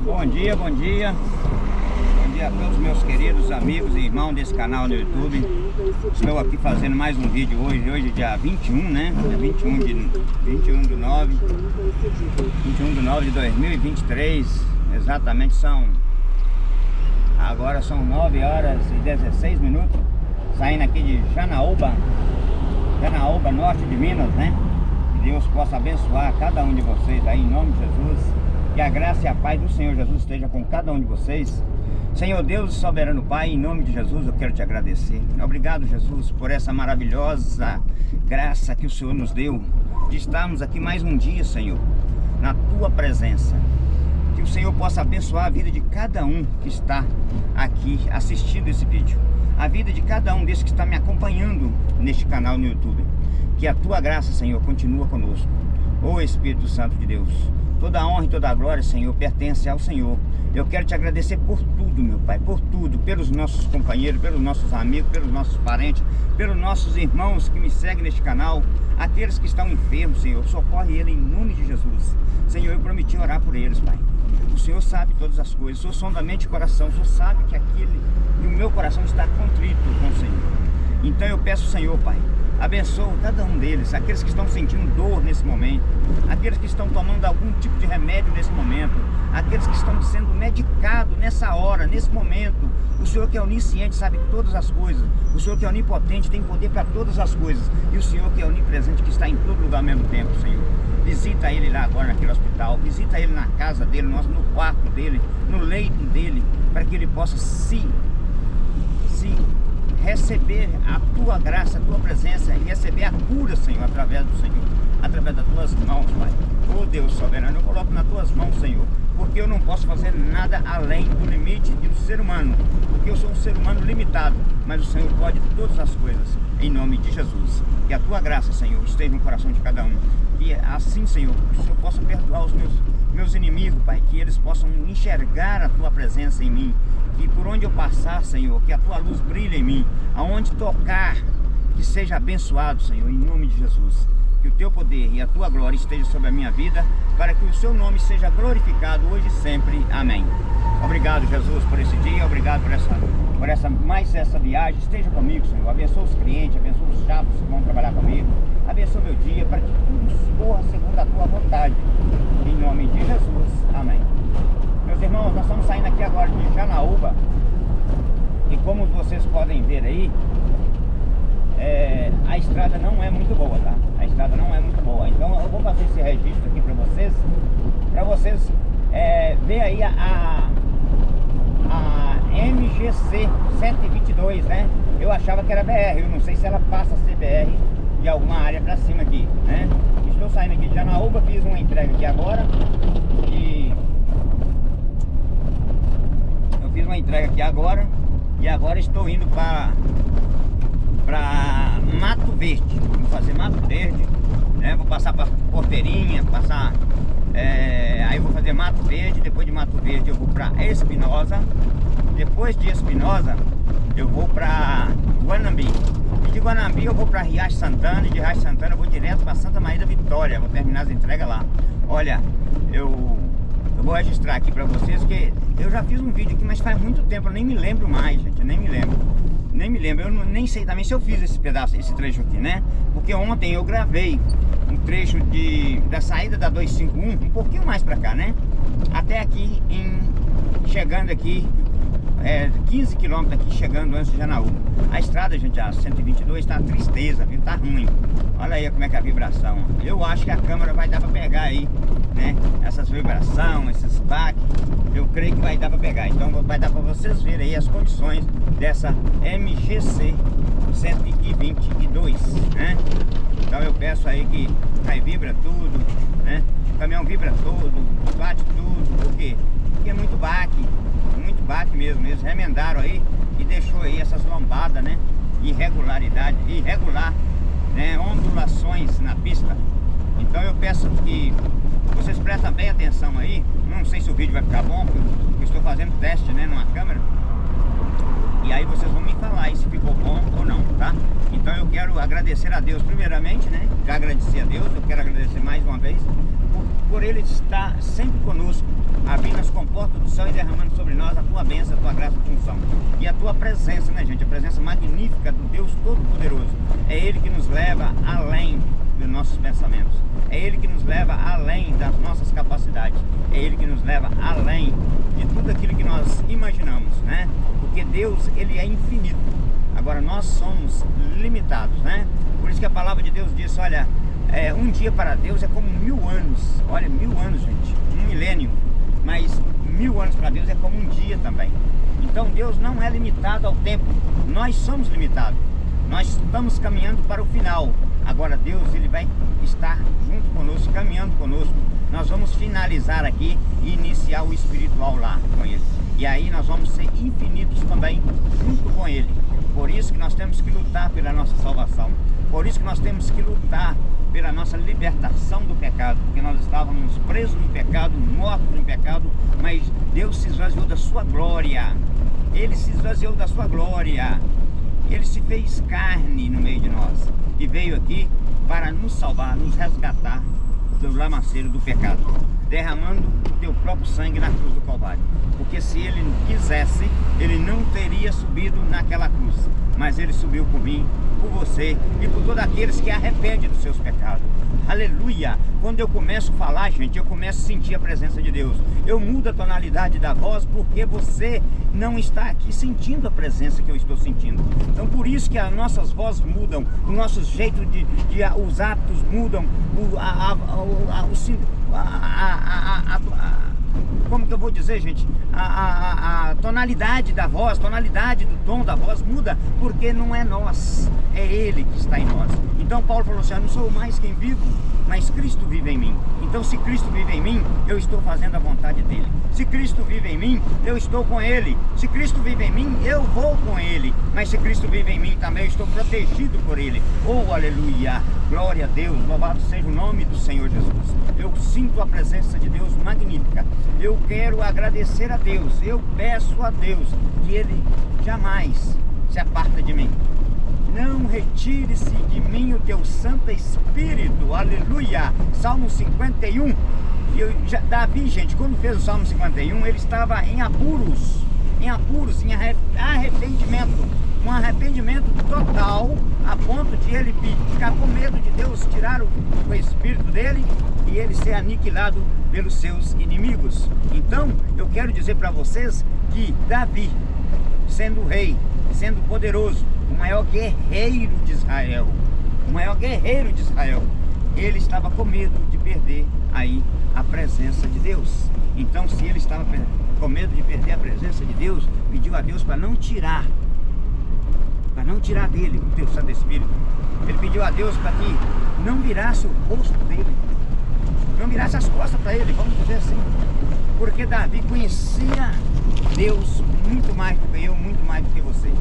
Bom dia, bom dia. Bom dia a todos meus queridos amigos e irmãos desse canal no YouTube. Estou aqui fazendo mais um vídeo hoje dia 21, né? É 21 de 9 de 2023. Exatamente agora são 9 horas e 16 minutos. Saindo aqui de Janaúba, norte de Minas, né? Que Deus possa abençoar cada um de vocês aí, em nome de Jesus. Que a graça e a paz do Senhor Jesus esteja com cada um de vocês. Senhor Deus e soberano Pai, em nome de Jesus eu quero te agradecer. Obrigado, Jesus, por essa maravilhosa graça que o Senhor nos deu de estarmos aqui mais um dia, Senhor, na tua presença. Que o Senhor possa abençoar a vida de cada um que está aqui assistindo esse vídeo, a vida de cada um desses que está me acompanhando neste canal no YouTube. Que a tua graça, Senhor, continua conosco. Ô Espírito Santo de Deus, toda a honra e toda a glória, Senhor, pertence ao Senhor. Eu quero te agradecer por tudo, meu Pai, por tudo, pelos nossos companheiros, pelos nossos amigos, pelos nossos parentes, pelos nossos irmãos que me seguem neste canal, aqueles que estão enfermos, Senhor, socorre eles em nome de Jesus. Senhor, eu prometi orar por eles, Pai. O Senhor sabe todas as coisas, o Senhor sonda a mente e coração, o Senhor sabe que o meu coração está contrito com o Senhor. Então eu peço, Senhor, Pai, abençoa cada um deles, aqueles que estão sentindo dor nesse momento, aqueles que estão tomando algum tipo de remédio nesse momento, aqueles que estão sendo medicados nessa hora, nesse momento. O Senhor que é onisciente, sabe todas as coisas. O Senhor que é onipotente, tem poder para todas as coisas. E o Senhor que é onipresente, que está em todo lugar ao mesmo tempo, Senhor. Visita ele lá agora naquele hospital, visita ele na casa dele, no quarto dele, no leito dele, para que ele possa se receber a tua graça, a tua presença e receber a cura, Senhor, através do Senhor, através das tuas mãos, Pai. Oh Deus soberano, eu coloco nas tuas mãos, Senhor, porque eu não posso fazer nada além do limite do ser humano, porque eu sou um ser humano limitado, mas o Senhor pode todas as coisas, em nome de Jesus. Que a tua graça, Senhor, esteja no coração de cada um, e assim, Senhor, que o Senhor possa perdoar os meus inimigos, Pai, que eles possam enxergar a tua presença em mim, que por onde eu passar, Senhor, que a tua luz brilhe em mim, aonde tocar, que seja abençoado, Senhor, em nome de Jesus. Que o teu poder e a tua glória esteja sobre a minha vida, para que o seu nome seja glorificado hoje e sempre. Amém. Obrigado, Jesus, por esse dia, obrigado por essa viagem. Esteja comigo, Senhor. Abençoa os clientes, abençoa os chatos que vão trabalhar comigo. Abençoa meu dia, para que tudo corra segundo a tua vontade. Em nome de Jesus. Amém. Meus irmãos, nós estamos saindo aqui agora de Janaúba. E como vocês podem ver aí, a estrada não é muito boa, tá? A estrada não é muito boa. Então eu vou fazer esse registro aqui para vocês ver aí a MGC 122, né? Eu achava que era BR, eu não sei se ela passa a ser BR de alguma área para cima aqui, né? Estou saindo aqui de Janaúba, fiz uma entrega aqui agora e agora estou indo para Mato Verde. Vou fazer Mato Verde, né? Vou passar para Porteirinha, aí vou fazer Mato Verde. Depois de Mato Verde eu vou para Espinosa. Depois de Espinosa eu vou para Guanambi. E de Guanambi eu vou para Riacho Santana. E de Riacho Santana eu vou direto para Santa Maria da Vitória. Vou terminar as entregas lá. Olha, eu vou registrar aqui para vocês que eu já fiz um vídeo aqui, mas faz muito tempo, eu nem me lembro mais, gente, eu nem me lembro. Eu nem sei também se eu fiz esse trecho aqui, né? Porque ontem eu gravei um trecho da saída da 251, um pouquinho mais pra cá, né? Até aqui, chegando aqui, 15 km aqui, chegando antes de Janaúba. A estrada, gente, a 122 tá tristeza, viu? Tá ruim. Olha aí como é que é a vibração. Eu acho que a câmera vai dar pra pegar aí, né? Essas vibrações, esses baques, eu creio que vai dar pra pegar. Então vai dar pra vocês verem aí as condições dessa MGC 122, né? Então eu peço aí que aí vibra tudo, né? O caminhão vibra todo, bate tudo. Por quê? Porque é muito baque mesmo. Eles remendaram aí e deixou aí essas lombadas, né? Irregular, né? Ondulações na pista. Então eu peço que vocês prestem bem atenção aí. Não sei se o vídeo vai ficar bom, porque eu estou fazendo teste, né, numa câmera. E aí vocês vão me falar aí se ficou bom ou não, tá? Então eu quero agradecer a Deus primeiramente, né? Já agradeci a Deus, eu quero agradecer mais uma vez por Ele está sempre conosco, abrindo as comportas do céu e derramando sobre nós a tua bênção, a tua graça, a tua unção. E a tua presença, né, gente? A presença magnífica do Deus Todo-Poderoso. É Ele que nos leva além dos nossos pensamentos. É Ele que nos leva além das nossas capacidades. É Ele que nos leva além de tudo aquilo que nós imaginamos, né? Porque Deus, Ele é infinito. Agora nós somos limitados, né? Por isso que a palavra de Deus diz, olha, um dia para Deus é como 1000 anos. Olha, 1000 anos, gente, um milênio. Mas 1000 anos para Deus é como um dia também. Então Deus não é limitado ao tempo. Nós somos limitados. Nós estamos caminhando para o final. Agora Deus, Ele vai estar junto conosco, caminhando conosco. Nós vamos finalizar aqui e iniciar o espiritual lá com Ele. E aí nós vamos ser infinitos também junto com Ele. Por isso que nós temos que lutar pela nossa salvação. Por isso que nós temos que lutar pela nossa libertação do pecado. Porque nós estávamos presos no pecado, mortos no pecado. Mas Deus se esvaziou da sua glória. Ele se esvaziou da sua glória. Ele se fez carne no meio de nós. E veio aqui para nos salvar, nos resgatar do lamaceiro do pecado, derramando o teu próprio sangue na cruz do Calvário. Porque se Ele quisesse, Ele não teria subido naquela cruz, mas Ele subiu por mim, por você e por todos aqueles que arrependem dos seus pecados. Aleluia! Quando eu começo a falar, gente, eu começo a sentir a presença de Deus. Eu mudo a tonalidade da voz porque você não está aqui sentindo a presença que eu estou sentindo. Então por isso que as nossas vozes mudam, o nosso jeito os hábitos mudam, como que eu vou dizer, gente? A tonalidade da voz, tonalidade do tom da voz muda, porque não é nós, é Ele que está em nós. Então Paulo falou assim, eu não sou mais quem vivo, mas Cristo vive em mim. Então se Cristo vive em mim, eu estou fazendo a vontade dEle. Se Cristo vive em mim, eu estou com Ele. Se Cristo vive em mim, eu vou com Ele. Mas se Cristo vive em mim também, eu estou protegido por Ele. Oh, aleluia! Glória a Deus, louvado seja o nome do Senhor Jesus. Eu sinto a presença de Deus magnífica. Eu quero agradecer a Deus. Eu peço a Deus que Ele jamais se aparta de mim. Não retire-se de mim o teu Santo Espírito. Aleluia. Salmo 51. Davi, gente, quando fez o Salmo 51, ele estava em apuros, em arrependimento. Um arrependimento total, a ponto de ele ficar com medo de Deus tirar o espírito dele e ele ser aniquilado pelos seus inimigos. Então, eu quero dizer para vocês que Davi, sendo rei, sendo poderoso, o maior guerreiro de Israel, ele estava com medo de perder aí a presença de Deus. Então, se ele estava com medo de perder a presença de Deus, pediu a Deus para não tirar dele o teu Santo Espírito. Ele pediu a Deus para que não virasse o rosto dele, não virasse as costas para ele, vamos dizer assim. Porque Davi conhecia Deus muito mais do que eu, muito mais do que você.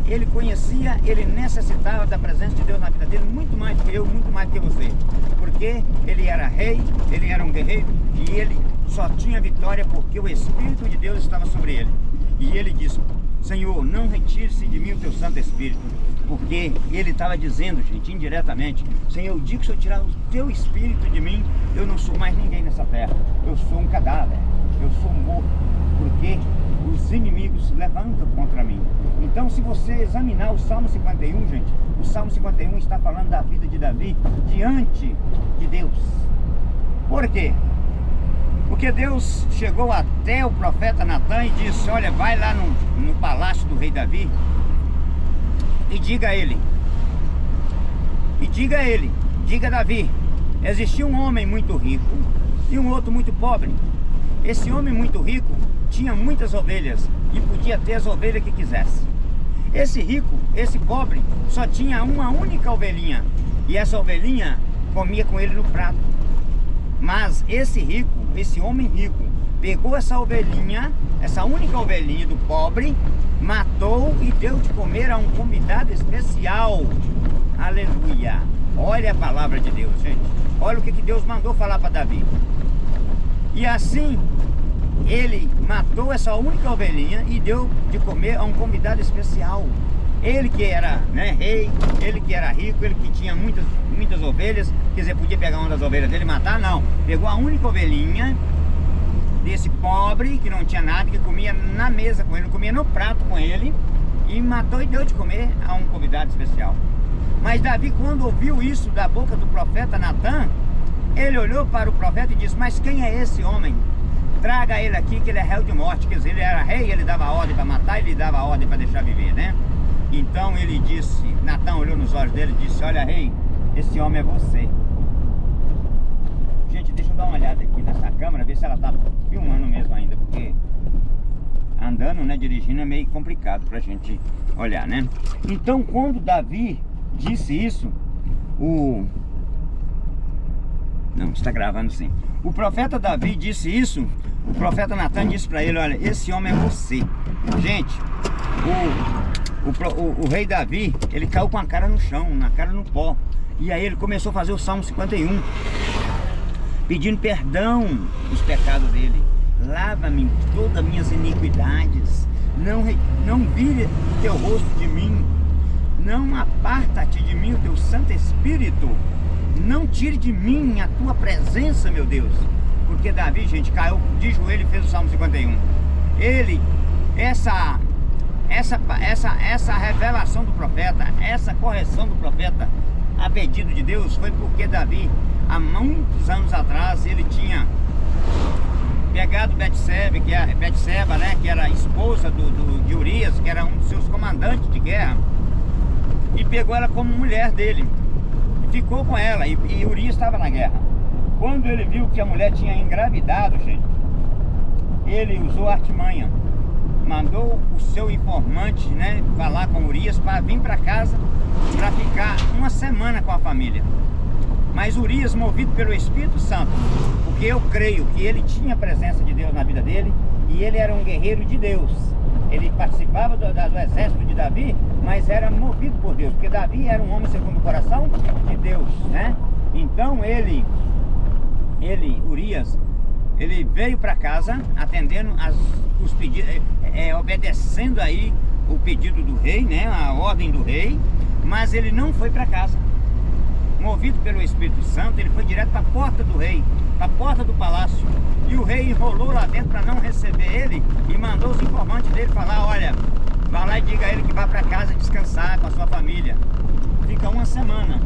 Ele conhecia, ele necessitava da presença de Deus na vida dele muito mais do que eu, muito mais do que você. Porque ele era rei, ele era um guerreiro e ele só tinha vitória porque o Espírito de Deus estava sobre ele. E ele disse, Senhor, não retire-se de mim o teu Santo Espírito. Porque ele estava dizendo, gente, indiretamente, Senhor, eu digo que se eu tirar o teu Espírito de mim, eu não sou mais ninguém nessa terra. Eu sou um cadáver, eu sou morto. Porque os inimigos se levantam contra mim. Então, se você examinar o Salmo 51, gente, o Salmo 51 está falando da vida de Davi diante de Deus. Por quê? Porque Deus chegou até o profeta Natan e disse, olha, vai lá no palácio do rei Davi e diga a ele, diga a Davi, existia um homem muito rico e um outro muito pobre. Esse homem muito rico tinha muitas ovelhas e podia ter as ovelhas que quisesse. Esse rico, esse pobre, só tinha uma única ovelhinha e essa ovelhinha comia com ele no prato. Mas esse rico, esse homem rico, pegou essa ovelhinha, essa única ovelhinha do pobre, matou e deu de comer a um convidado especial. Aleluia! Olha a palavra de Deus, gente. Olha o que Deus mandou falar para Davi. E assim, ele matou essa única ovelhinha e deu de comer a um convidado especial. Ele que era, né, rei, ele que era rico, ele que tinha muitas ovelhas, Quer dizer, podia pegar uma das ovelhas dele e matar? Não. Pegou a única ovelhinha desse pobre que não tinha nada, que comia na mesa com ele, comia no prato com ele, e matou e deu de comer a um convidado especial. Mas Davi, quando ouviu isso da boca do profeta Natan, ele olhou para o profeta e disse: mas quem é esse homem? Traga ele aqui, que ele é réu de morte. Quer dizer, ele era rei, ele dava ordem para matar, ele dava ordem para deixar viver, né? Então ele disse, Natan olhou nos olhos dele e disse: olha, rei, esse homem é você. Gente, deixa eu dar uma olhada aqui nessa câmera, ver se ela tá filmando mesmo ainda, porque andando, né, dirigindo é meio complicado pra gente olhar, né? Então, quando Davi disse isso, não, está gravando sim. O profeta Davi disse isso, o profeta Natan disse pra ele: olha, esse homem é você. Gente, o rei Davi, ele caiu com a cara no chão, na cara no pó. E aí ele começou a fazer o Salmo 51, pedindo perdão dos pecados dele. Lava-me de todas as minhas iniquidades, não vire o teu rosto de mim, não aparta-te de mim o teu Santo Espírito, não tire de mim a tua presença, meu Deus. Porque Davi, gente, caiu de joelho e fez o Salmo 51. Ele, essa revelação do profeta, essa correção do profeta a pedido de Deus, foi porque Davi, há muitos anos atrás, ele tinha pegado Betseba, né, que era a esposa de Urias, que era um dos seus comandantes de guerra, e pegou ela como mulher dele, e ficou com ela, e Urias estava na guerra. Quando ele viu que a mulher tinha engravidado, gente, ele usou artimanha, mandou o seu informante, né, falar com Urias para vir para casa, para ficar uma semana com a família. Mas Urias, movido pelo Espírito Santo, porque eu creio que ele tinha a presença de Deus na vida dele, e ele era um guerreiro de Deus. Ele participava do exército de Davi, mas era movido por Deus, porque Davi era um homem segundo o coração de Deus, né? Então Urias, ele veio para casa atendendo os pedidos, obedecendo aí o pedido do rei, né? A ordem do rei, mas ele não foi para casa. Movido pelo Espírito Santo, ele foi direto para a porta do rei, para a porta do palácio. E o rei enrolou lá dentro para não receber ele e mandou os informantes dele falar: olha, vá lá e diga a ele que vá para casa descansar com a sua família. Fica uma semana.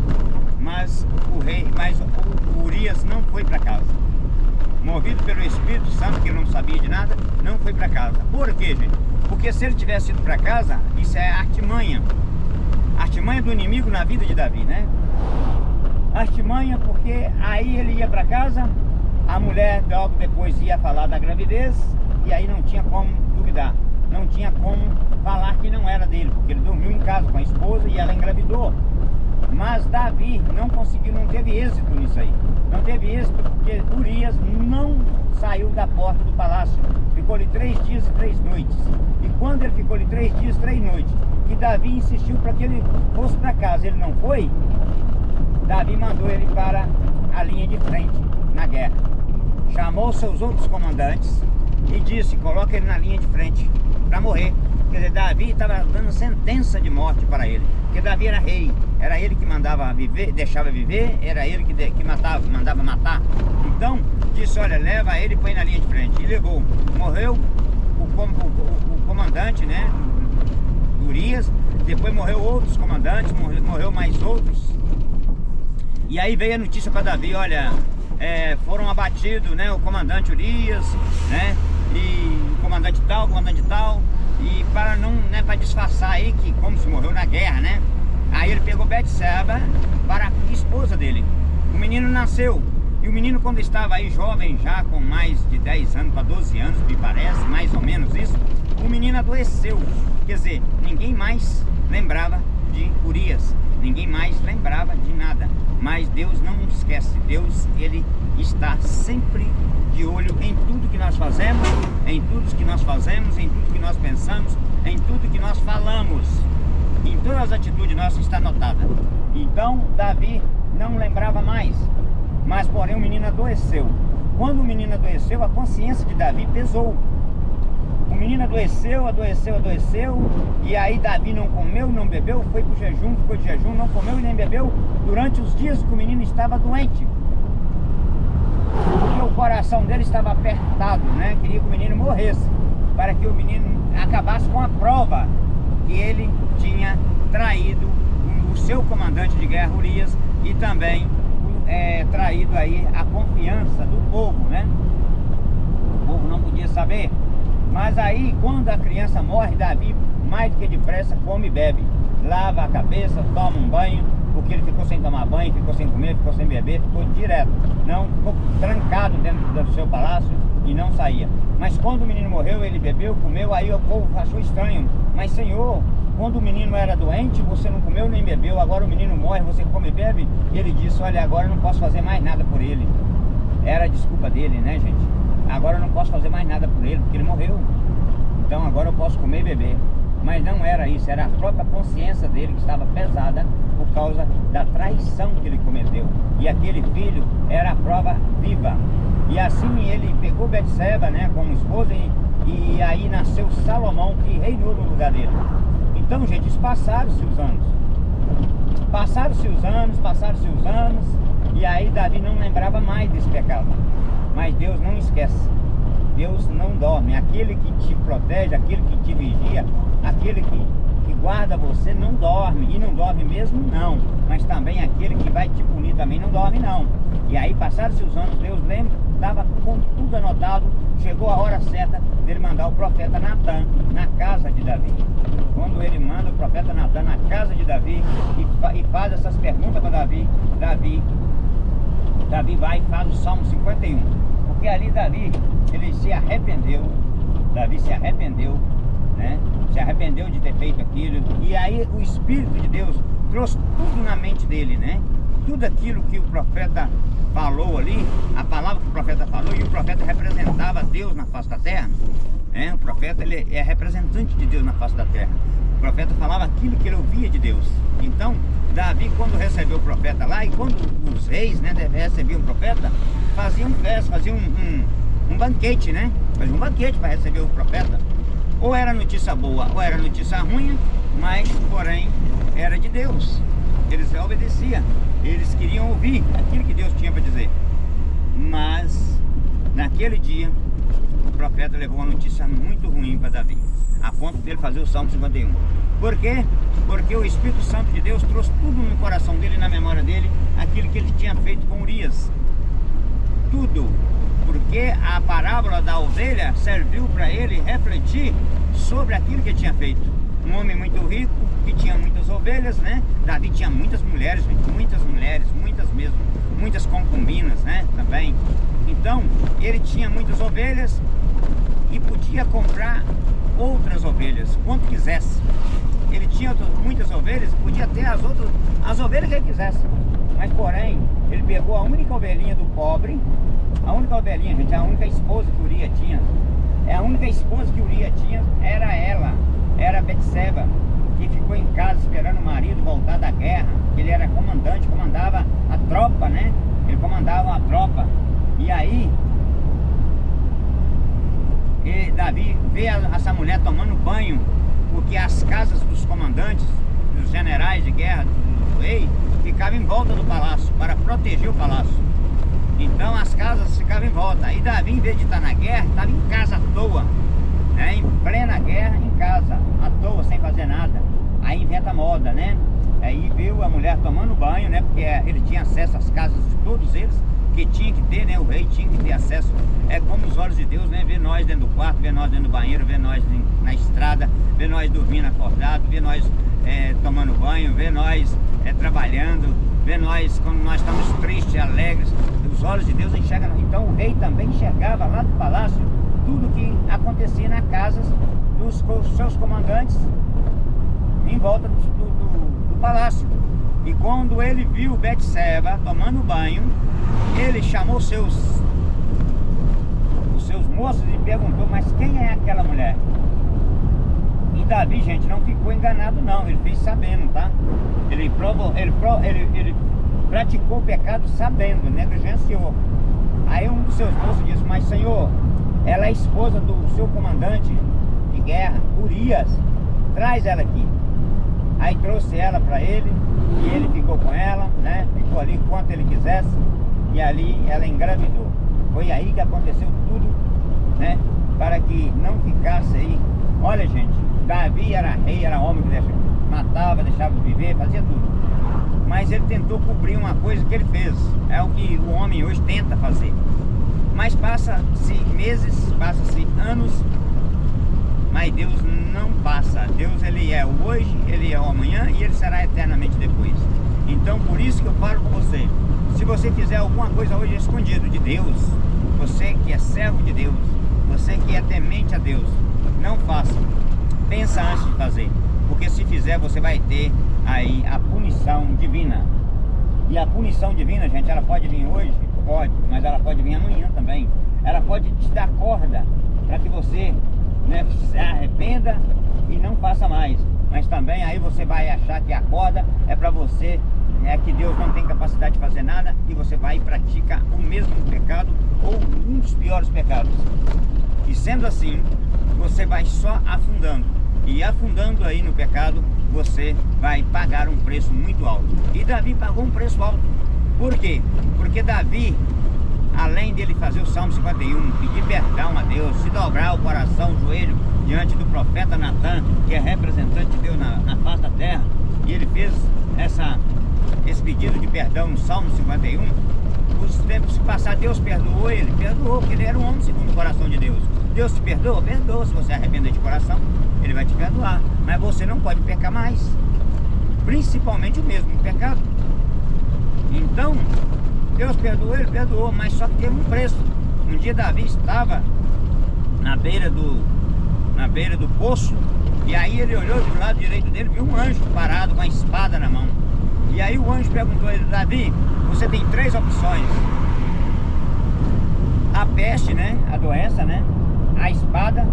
Mas o Urias não foi para casa. Movido pelo Espírito Santo, que ele não sabia de nada, não foi para casa. Por quê, gente? Porque se ele tivesse ido para casa, isso é artimanha. Artimanha do inimigo na vida de Davi, né? Artimanha, porque aí ele ia para casa, a mulher logo depois ia falar da gravidez, e aí não tinha como duvidar, não tinha como falar que não era dele, porque ele dormiu em casa com a esposa e ela engravidou. Mas Davi não conseguiu, não teve êxito nisso aí. Não teve êxito porque Urias não saiu da porta do palácio. Ficou ali 3 dias e 3 noites. E quando ele ficou ali 3 dias e 3 noites, que Davi insistiu para que ele fosse para casa, ele não foi, Davi mandou ele para a linha de frente, na guerra. Chamou seus outros comandantes e disse: coloca ele na linha de frente para morrer. Quer dizer, Davi estava dando sentença de morte para ele, porque Davi era rei, era ele que mandava viver, deixava viver, era ele que mandava matar. Então disse: olha, leva ele e põe na linha de frente. E levou. Morreu o comandante, né, Urias. Depois morreu outros comandantes, morreu mais outros. E aí veio a notícia para Davi: olha, foram abatidos, né, o comandante Urias, né, e o comandante tal, e para não, né, para disfarçar aí que como se morreu na guerra, né, aí ele pegou Betseba para a esposa dele. O menino nasceu, e o menino, quando estava aí jovem, já com mais de 10 anos para 12 anos, me parece, mais ou menos isso, o menino adoeceu. Quer dizer, ninguém mais lembrava de Urias, ninguém mais lembrava de nada. Mas Deus não esquece. Deus, ele está sempre de olho em tudo que nós fazemos, em tudo que nós fazemos, em tudo que nós pensamos, em tudo que nós falamos. Em todas as atitudes nossas está anotada. Então Davi não lembrava mais, mas porém o menino adoeceu. Quando o menino adoeceu, a consciência de Davi pesou. O menino adoeceu, e aí Davi não comeu, não bebeu, foi pro jejum, ficou de jejum, não comeu e nem bebeu durante os dias que o menino estava doente. Porque o coração dele estava apertado, né? Queria que o menino morresse, para que o menino acabasse com a prova que ele tinha traído o seu comandante de guerra, Urias, e também traído aí a confiança do povo, né? O povo não podia saber. Mas aí, quando a criança morre, Davi, mais do que depressa, come e bebe. Lava a cabeça, toma um banho, porque ele ficou sem tomar banho, ficou sem comer, ficou sem beber, ficou direto. Não ficou trancado dentro do seu palácio e não saía. Mas quando o menino morreu, ele bebeu, comeu, aí o povo achou estranho. Mas Senhor, quando o menino era doente, você não comeu nem bebeu, agora o menino morre, você come e bebe? E ele disse, olha, agora eu não posso fazer mais nada por ele. Era a desculpa dele, né, gente? Agora eu não posso fazer mais nada por ele, porque ele morreu. Então agora eu posso comer e beber. Mas não era isso, era a própria consciência dele que estava pesada por causa da traição que ele cometeu. E aquele filho era a prova viva. E assim ele pegou Betseba, né, como esposa, e aí nasceu Salomão, que reinou no lugar dele. Então, gente, passaram-se os anos. Passaram-se os anos, e aí Davi não lembrava mais desse pecado. Mas Deus não esquece. Deus não dorme. Aquele que te protege, aquele que te vigia, aquele que guarda você não dorme. E não dorme mesmo não. Mas também aquele que vai te punir também não dorme não. E aí passaram-se os anos, Deus lembra, estava com tudo anotado. Chegou a hora certa dele mandar o profeta Natan na casa de Davi. Quando ele manda o profeta Natan na casa de Davi e faz essas perguntas para Davi vai e faz o Salmo 51. Porque ali Davi, ele se arrependeu, né? Se arrependeu de ter feito aquilo. E aí o Espírito de Deus trouxe tudo na mente dele, né? Tudo aquilo que o profeta falou ali, a palavra que o profeta falou, e o profeta representava Deus na face da terra, né? O profeta, ele é representante de Deus na face da terra. O profeta falava aquilo que ele ouvia de Deus. Então, Davi, quando recebeu o profeta lá, e quando os reis, né, recebiam o profeta, faziam festa, faziam um banquete, né? Faziam um banquete para receber o profeta. Ou era notícia boa, ou era notícia ruim, mas, porém, era de Deus. Eles obedeciam, eles queriam ouvir aquilo que Deus tinha para dizer. Mas, naquele dia, o profeta levou uma notícia muito ruim para Davi, a ponto dele fazer o Salmo 51. Por quê? Porque o Espírito Santo de Deus trouxe tudo no coração dele, na memória dele, aquilo que ele tinha feito com Urias. Tudo. Porque a parábola da ovelha serviu para ele refletir sobre aquilo que ele tinha feito. Um homem muito rico, que tinha muitas ovelhas, né? Davi tinha muitas mulheres, muitas mesmo, muitas concubinas, né? Também. Então, ele tinha muitas ovelhas e podia comprar outras ovelhas, quanto quisesse. Ele tinha muitas ovelhas, podia ter as ovelhas que ele quisesse. Mas, porém, ele pegou a única ovelhinha do pobre, a única ovelhinha, gente, a única esposa que Urias tinha. A única esposa que Urias tinha era ela, era Betseba, que ficou em casa esperando o marido voltar da guerra. Ele era comandante, comandava a tropa, né? Ele comandava a tropa. E aí, Davi vê essa mulher tomando banho, porque as casas dos comandantes, dos generais de guerra, do rei, ficavam em volta do palácio, para proteger o palácio. Então as casas ficavam em volta. Aí Davi, em vez de estar na guerra, estava em casa à toa, né? Em plena guerra, em casa, à toa, sem fazer nada. Aí inventa moda, né? Aí viu a mulher tomando banho, né? Porque ele tinha acesso às casas de todos eles, que tinha que ter, né? O rei tinha que ter acesso. É como os olhos de Deus, né? Ver nós dentro do quarto, ver nós dentro do banheiro, ver nós na estrada, ver nós dormindo acordado, ver nós tomando banho, ver nós trabalhando, ver nós quando nós estamos tristes, alegres. Os olhos de Deus enxergam. Então o rei também enxergava lá do palácio tudo que acontecia na casa dos seus comandantes em volta do palácio. E quando ele viu Betseba tomando banho, ele chamou os seus moços e perguntou, mas quem é aquela mulher? E Davi, gente, não ficou enganado não, ele fez sabendo, tá? Ele praticou o pecado sabendo, negligenciou. Aí um dos seus moços disse, mas Senhor, ela é esposa do seu comandante, guerra, Urias, traz ela aqui. Aí trouxe ela para ele, e ele ficou com ela, né? Ficou ali quanto ele quisesse, e ali ela engravidou. Foi aí que aconteceu tudo, né? Para que não ficasse aí. Olha, gente, Davi era rei, era homem que matava, deixava de viver, fazia tudo. Mas ele tentou cobrir uma coisa que ele fez. É o que o homem hoje tenta fazer. Mas passa-se meses, passa-se anos, mas Deus não passa. Deus, ele é o hoje, ele é o amanhã e ele será eternamente depois. Então, por isso que eu falo com você, se você fizer alguma coisa hoje escondido de Deus, você que é servo de Deus, você que é temente a Deus, não faça. Pensa antes de fazer, porque se fizer você vai ter aí a punição divina. E a punição divina, gente, ela pode vir hoje? Pode, mas ela pode vir amanhã também. Ela pode te dar corda para que você, né, se arrependa e não faça mais. Mas também aí você vai achar que a corda é para você, que Deus não tem capacidade de fazer nada, e você vai e pratica o mesmo pecado ou um dos piores pecados. E sendo assim, você vai só afundando. E afundando aí no pecado, você vai pagar um preço muito alto. E Davi pagou um preço alto. Por quê? Porque Davi, além dele fazer o Salmo 51, pedir perdão a Deus, se dobrar o coração, o joelho, diante do profeta Natan, que é representante de Deus na face da terra, e ele fez esse pedido de perdão no Salmo 51, os tempos se passar, Deus perdoou ele? Perdoou, porque ele era um homem segundo o coração de Deus. Deus te perdoa? Perdoa. Se você arrepender de coração, ele vai te perdoar. Mas você não pode pecar mais, principalmente o mesmo pecado. Então, Deus perdoou, ele perdoou, mas só que teve um preço. Um dia Davi estava na beira do poço, e aí ele olhou do lado direito dele, viu um anjo parado com a espada na mão. E aí o anjo perguntou a ele: Davi, você tem três opções: a peste, né, a doença, né, a espada,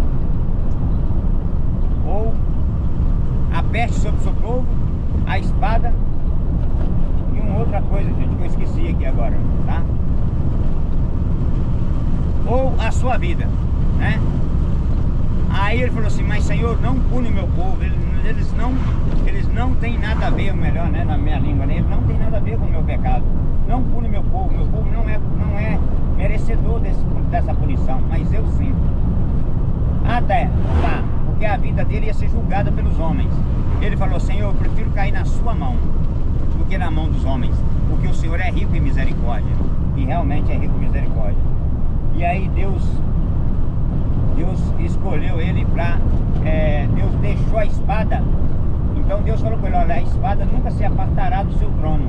ou a peste sobre o seu povo, a espada e uma outra coisa, gente, que eu esqueci aqui agora, tá? Ou a sua vida, né? Aí ele falou assim: mas Senhor, não pune o meu povo, eles não têm nada a ver, melhor, né, na minha língua, né? Eles não tem nada a ver com o meu pecado. Não pune meu povo não é merecedor dessa punição, mas eu sim. Até lá, porque a vida dele ia ser julgada pelos homens. Ele falou: Senhor, eu prefiro cair na sua mão do que na mão dos homens, porque o Senhor é rico em misericórdia, e realmente é rico em misericórdia. E aí Deus escolheu ele para... Deus deixou a espada. Então Deus falou para ele: olha, a espada nunca se apartará do seu trono.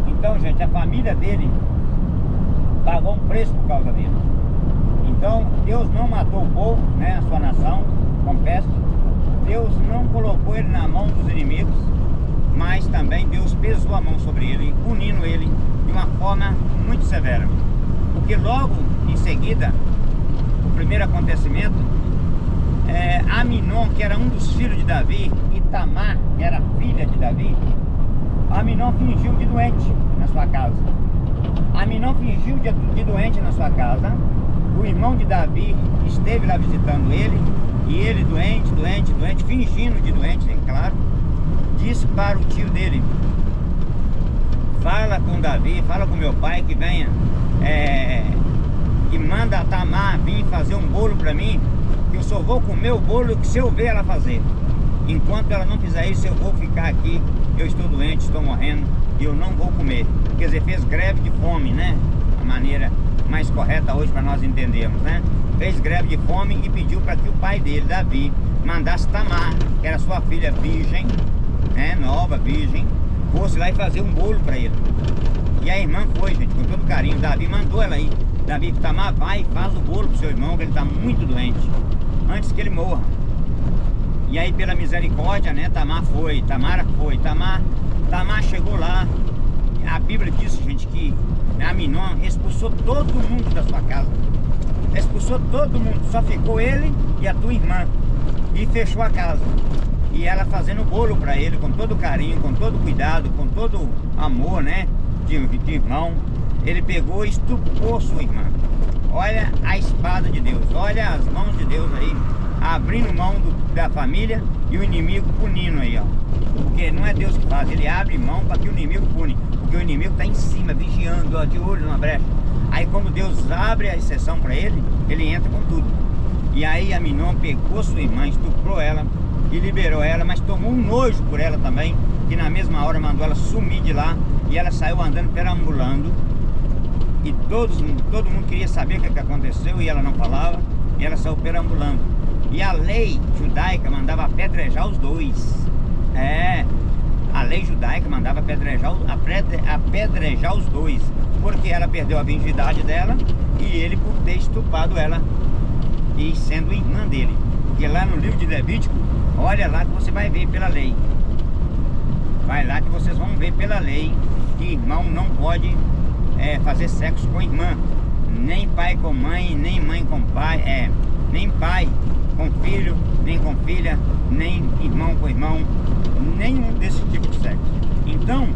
Então, gente, a família dele pagou um preço por causa dele. Então Deus não matou o povo, né, a sua nação, com peste. Deus não colocou ele na mão dos inimigos, mas também Deus pesou a mão sobre ele, punindo ele de uma forma muito severa. Porque logo em seguida, o primeiro acontecimento, Aminon, que era um dos filhos de Davi, e Tamar, que era filha de Davi, Aminon fingiu de doente na sua casa. Aminon fingiu de doente na sua casa. O irmão de Davi esteve lá visitando ele, e ele doente, fingindo de doente, claro, disse para o tio dele: fala com Davi, fala com meu pai que venha, que manda a Tamar vir fazer um bolo para mim, que eu só vou comer o bolo que se eu ver ela fazer. Enquanto ela não fizer isso, eu vou ficar aqui, eu estou doente, estou morrendo, e eu não vou comer. Quer dizer, fez greve de fome, né? A maneira mais correta hoje para nós entendermos, né? Fez greve de fome e pediu para que o pai dele, Davi, mandasse Tamar, que era sua filha virgem, né? Nova, virgem, fosse lá e fazer um bolo para ele. E a irmã foi, gente, com todo carinho. Davi mandou ela ir. Davi: Tamar, vai e faz o bolo pro seu irmão, que ele está muito doente, antes que ele morra. E aí, pela misericórdia, né, Tamar foi. Tamar chegou lá. A Bíblia diz, gente, que Aminon expulsou todo mundo da sua casa. Expulsou todo mundo, só ficou ele e a tua irmã, e fechou a casa. E ela fazendo bolo para ele, com todo carinho, com todo cuidado, com todo amor, né, de irmão. Ele pegou e estupou sua irmã. Olha a espada de Deus, olha as mãos de Deus aí, abrindo mão da família e o inimigo punindo aí, ó. Porque não é Deus que faz, ele abre mão para que o inimigo pune. Porque o inimigo está em cima, vigiando, ó, de olho na brecha. Aí quando Deus abre a exceção para ele, ele entra com tudo. E aí Aminon pegou sua irmã, estuprou ela e liberou ela, mas tomou um nojo por ela também, que na mesma hora mandou ela sumir de lá. E ela saiu andando, perambulando. E todo mundo queria saber o que aconteceu e ela não falava. E ela saiu perambulando. E a lei judaica mandava apedrejar os dois. A lei judaica mandava apedrejar os dois. Porque ela perdeu a virgindade dela e ele por ter estuprado ela e sendo irmã dele. Porque lá no livro de Levítico, olha lá que você vai ver pela lei. Vai lá que vocês vão ver pela lei que irmão não pode fazer sexo com irmã. Nem pai com mãe, nem mãe com pai, nem pai com filho, nem com filha, nem irmão com irmão, nenhum desse tipo de sexo. Então,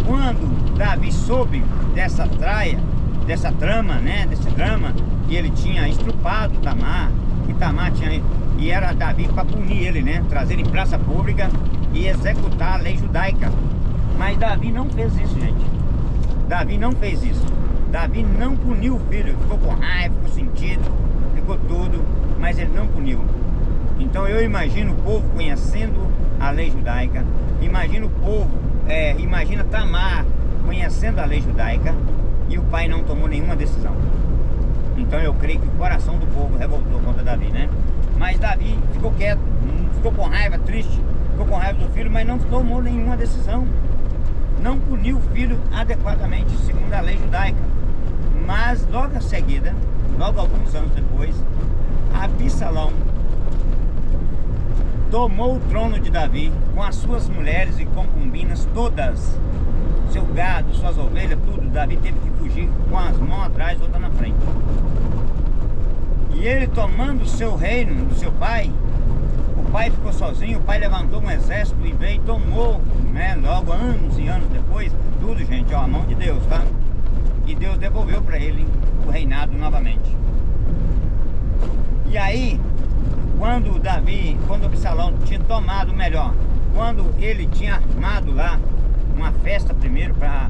quando Davi soube dessa trama, né, desse drama, que ele tinha estrupado Tamar, que Tamar tinha, e era Davi para punir ele, né, trazer ele em praça pública e executar a lei judaica. Mas Davi não fez isso, gente. Davi não fez isso. Davi não puniu o filho, ficou com raiva, ficou sentido, ficou tudo, mas ele não puniu. Então eu imagino o povo conhecendo a lei judaica, imagino o povo, imagina Tamar conhecendo a lei judaica e o pai não tomou nenhuma decisão. Então eu creio que o coração do povo revoltou contra Davi, né? Mas Davi ficou quieto, ficou com raiva, triste, ficou com raiva do filho, mas não tomou nenhuma decisão. Não puniu o filho adequadamente, segundo a lei judaica. Mas logo em seguida, logo alguns anos depois, Absalão tomou o trono de Davi com as suas mulheres e concubinas todas, seu gado, suas ovelhas, tudo. Davi teve que fugir com as mãos atrás, outra na frente. E ele tomando o seu reino do seu pai, o pai ficou sozinho. O pai levantou um exército e veio e tomou, né, logo anos e anos depois, tudo, gente, ó, a mão de Deus, tá? E Deus devolveu para ele o reinado novamente. E aí, quando Absalão tinha tomado, melhor, quando ele tinha armado lá uma festa primeiro para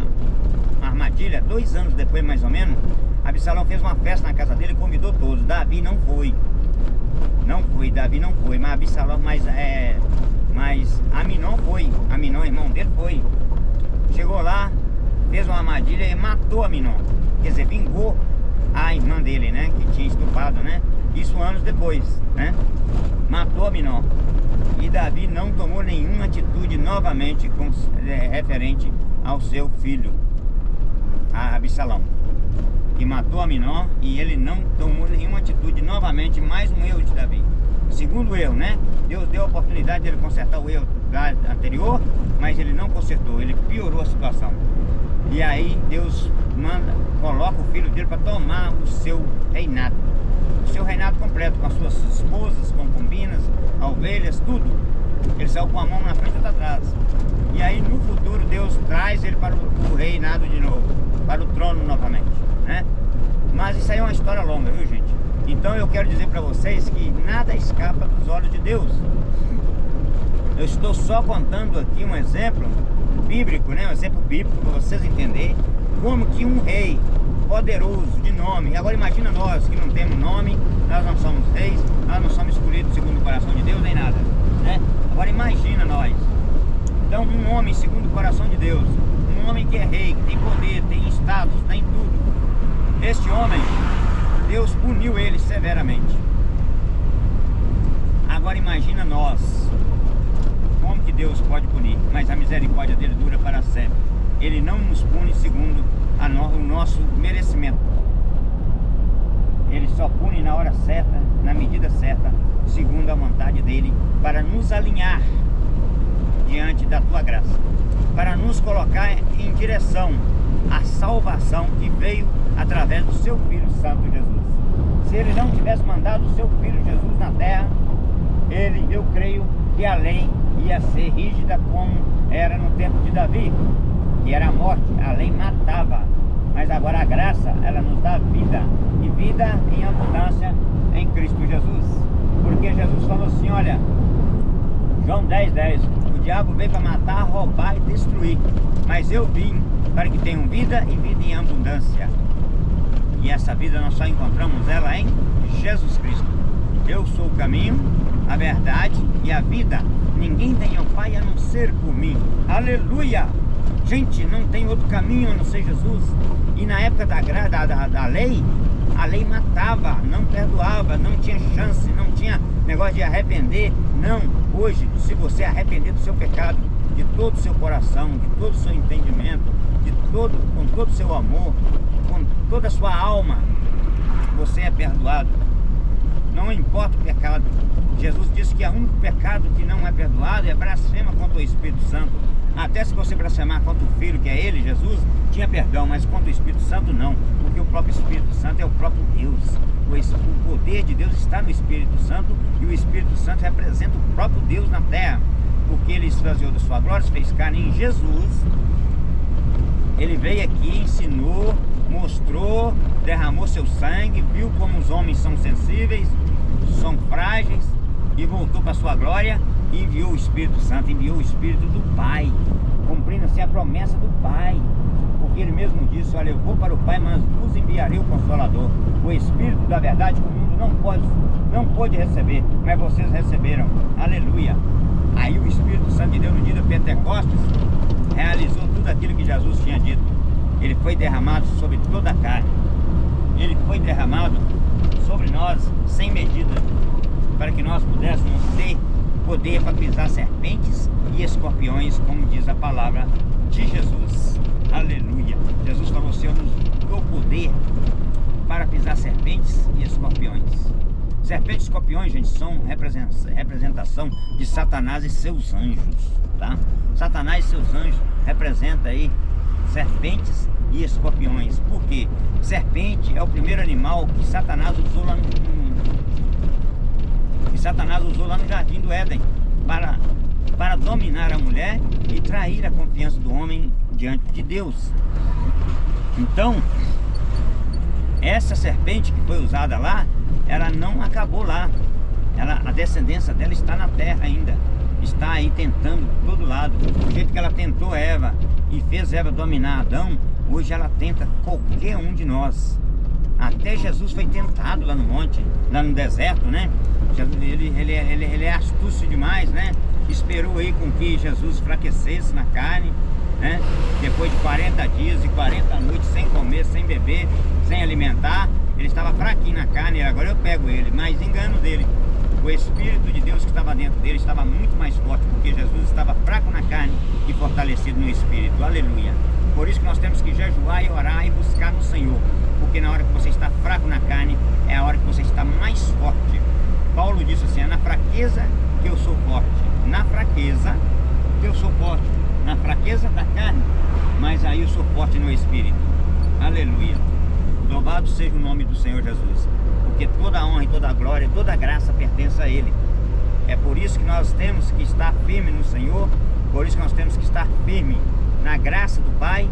uma armadilha, 2 anos depois mais ou menos, Absalão fez uma festa na casa dele e convidou todos. Davi não foi. Davi não foi, mas Absalão, mas Aminon foi. Aminon, irmão dele, foi. Chegou lá, fez uma armadilha e matou Aminon. Quer dizer, vingou a irmã dele, né, que tinha estuprado, né? Isso anos depois, né? Matou Aminon. E Davi não tomou nenhuma atitude novamente referente ao seu filho, a Absalão, que matou Aminon, e ele não tomou nenhuma atitude novamente. Mais um erro de Davi. Segundo erro, né? Deus deu a oportunidade dele consertar o erro anterior, mas ele não consertou, ele piorou a situação. E aí Deus coloca o filho dele para tomar o seu reinado. O seu reinado completo, com as suas esposas, concubinas, ovelhas, tudo. Ele saiu com a mão na frente e outra atrás. E aí no futuro Deus traz ele para o reinado de novo, para o trono novamente, né? Mas isso aí é uma história longa, viu, gente? Então eu quero dizer para vocês que nada escapa dos olhos de Deus. Eu estou só contando aqui um exemplo bíblico, né? Um exemplo bíblico para vocês entenderem como que um rei poderoso de nome. Agora imagina nós que não temos nome, nós não somos reis, nós não somos escolhidos segundo o coração de Deus nem nada, né? Agora imagina nós. Então um homem segundo o coração de Deus, um homem que é rei, que tem poder, tem status, tem tudo. Este homem, Deus puniu ele severamente. Agora imagina nós, como que Deus pode punir, mas a misericórdia dele dura para sempre. Ele não nos pune segundo o nosso merecimento. Ele só pune na hora certa, na medida certa, segundo a vontade dele, para nos alinhar diante da tua graça, para nos colocar em direção à salvação que veio através do seu Filho Santo Jesus. Se ele não tivesse mandado o seu Filho Jesus na terra, eu creio que a lei ia ser rígida como era no tempo de Davi, que era a morte. A lei matava, mas agora a graça, ela nos dá vida, e vida em abundância em Cristo Jesus, porque Jesus falou assim, olha, João 10:10, o diabo veio para matar, roubar e destruir, mas eu vim para que tenham vida e vida em abundância. E essa vida nós só encontramos ela em Jesus Cristo. Eu sou o caminho, a verdade e a vida. Ninguém tem ao Pai a não ser por mim. Aleluia! Gente, não tem outro caminho a não ser Jesus. E na época da lei, a lei matava, não perdoava, não tinha chance, não tinha negócio de arrepender. Não, hoje, se você arrepender do seu pecado, de todo o seu coração, de todo o seu entendimento, com todo o seu amor, com toda a sua alma, você é perdoado. Não importa o pecado. Jesus disse que o único pecado que não é perdoado é blasfema contra o Espírito Santo. Até se você blasfemar contra o Filho, que é Ele, Jesus, tinha perdão, mas contra o Espírito Santo não, porque o próprio Espírito Santo é o próprio Deus. O poder de Deus está no Espírito Santo, e o Espírito Santo representa o próprio Deus na terra, porque Ele esvaziou da sua glória, se fez carne em Jesus. Ele veio aqui, ensinou, mostrou, derramou seu sangue, viu como os homens são sensíveis, são frágeis, e voltou para a sua glória e enviou o Espírito Santo, enviou o Espírito do Pai, cumprindo assim a promessa do Pai, porque Ele mesmo disse, olha, eu vou para o Pai, mas vos enviarei o Consolador, o Espírito da verdade que o mundo não pôde receber, mas vocês receberam. Aleluia! Aí o Espírito Santo de Deus no dia de Pentecostes realizou tudo aquilo que Jesus tinha dito. Ele foi derramado sobre toda a carne. Ele foi derramado sobre nós sem medida, para que nós pudéssemos ter poder para pisar serpentes e escorpiões, como diz a palavra de Jesus. Aleluia! Jesus falou assim, eu nos dou poder para pisar serpentes e escorpiões. Serpentes e escorpiões, gente, são representação de Satanás e seus anjos, tá? Satanás e seus anjos representam aí serpentes e escorpiões. Por quê? Serpente é o primeiro animal que Satanás usou lá no jardim do Éden para dominar a mulher e trair a confiança do homem diante de Deus. Então, essa serpente que foi usada lá, ela não acabou lá. A descendência dela está na terra ainda. Está aí tentando de todo lado. Do jeito que ela tentou Eva e fez Eva dominar Adão, hoje ela tenta qualquer um de nós. Até Jesus foi tentado lá no monte, lá no deserto, né? Ele é astúcio demais, né? Esperou aí com que Jesus enfraquecesse na carne, né? Depois de 40 dias e 40 noites sem comer, sem beber, sem alimentar, ele estava fraquinho na carne. Agora eu pego ele, mas engano dele. O Espírito de Deus que estava dentro dele estava muito mais forte, porque Jesus estava fraco na carne e fortalecido no Espírito. Aleluia! Por isso que nós temos que jejuar e orar e buscar no Senhor, porque na hora que você está fraco na carne, é a hora que você está mais forte. Paulo disse assim, é na fraqueza que eu sou forte. Na fraqueza que eu sou forte. Na fraqueza da carne, mas aí eu sou forte no Espírito. Aleluia! Louvado seja o nome do Senhor Jesus, porque toda a honra e toda a glória, toda a graça pertence a Ele. É por isso que nós temos que estar firme no Senhor, por isso que nós temos que estar firme na graça do Pai,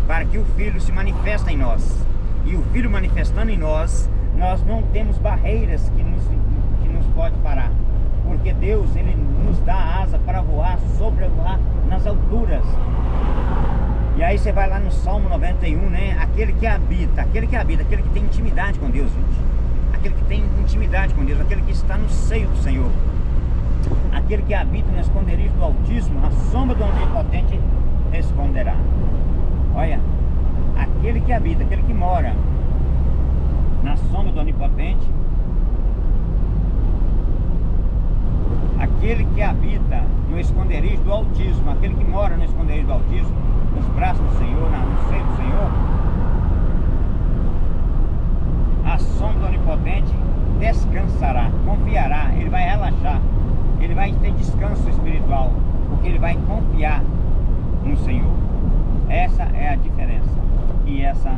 para que o Filho se manifeste em nós. E o Filho manifestando em nós, nós não temos barreiras que nos pode parar, porque Deus, Ele nos dá asa para voar, sobrevoar nas alturas. E aí você vai lá no Salmo 91, né? Aquele que habita, aquele que tem intimidade com Deus, gente. Aquele que tem intimidade com Deus, aquele que está no seio do Senhor. Aquele que habita no esconderijo do Altíssimo, na sombra do Onipotente esconderá. Olha, aquele que habita, aquele que mora na sombra do Onipotente, aquele que habita no esconderijo do Altíssimo, aquele que mora no esconderijo do Altíssimo, nos braços do Senhor, no seio do Senhor, a sombra do Onipotente descansará, confiará, ele vai relaxar, ele vai ter descanso espiritual, porque ele vai confiar no Senhor. Essa é a diferença, e essa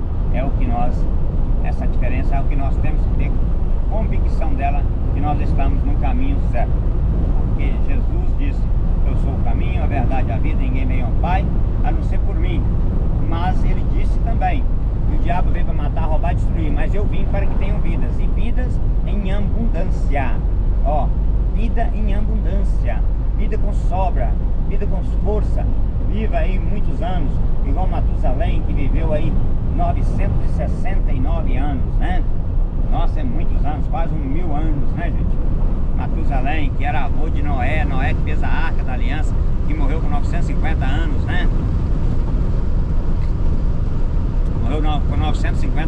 diferença é o que nós temos que ter convicção dela, que nós estamos no caminho certo, porque Jesus disse, eu sou o caminho, a verdade e a vida, ninguém vem ao Pai a não ser por mim. Mas ele disse também, o diabo veio para matar, roubar e destruir, mas eu vim para que tenham vidas, e vidas em abundância. Ó, vida em abundância, vida com sobra, vida com força. Viva aí muitos anos, igual Matusalém, que viveu aí 969 anos, né? Nossa, é muitos anos, quase 1000 anos, né, gente? Matusalém, que era avô de Noé, Noé que fez a Arca da Aliança, que morreu com 950 anos, né?